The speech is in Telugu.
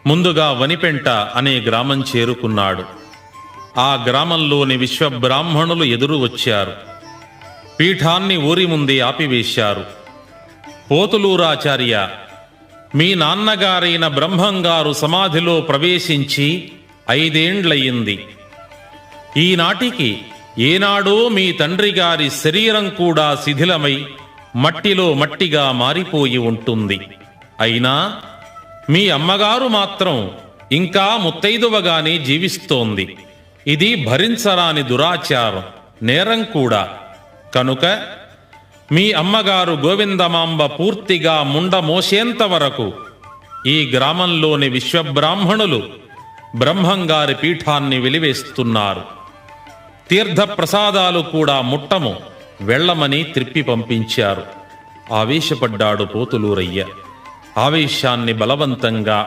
ముందుగా వనిపెంట అనే గ్రామం చేరుకున్నాడు. ఆ గ్రామంలోని విశ్వబ్రాహ్మణులు ఎదురు వచ్చారు. పీఠాన్ని ఊరి ముందే ఆపివేశారు. పోతులూరాచార్య, మీ నాన్నగారైన బ్రహ్మంగారు సమాధిలో ప్రవేశించి 5 ఏండ్లయింది. ఈనాటికి ఏనాడో మీ తండ్రిగారి శరీరం కూడా శిథిలమై మట్టిలో మట్టిగా మారిపోయి ఉంటుంది. అయినా మీ అమ్మగారు మాత్రం ఇంకా ముత్తైదువగానే జీవిస్తోంది. ఇది భరించరాని దురాచారం, నేరం కూడా. కనుక మీ అమ్మగారు గోవిందమాంబ పూర్తిగా ముండ మోసేంత వరకు ఈ గ్రామంలోని విశ్వబ్రాహ్మణులు బ్రహ్మంగారి పీఠాన్ని వెలివేస్తున్నారు. తీర్థప్రసాదాలు కూడా ముట్టము, వెళ్లమని త్రిప్పి పంపించారు. ఆవేశపడ్డాడు పోతులూరయ్య. ఆవేశాన్ని బలవంతంగా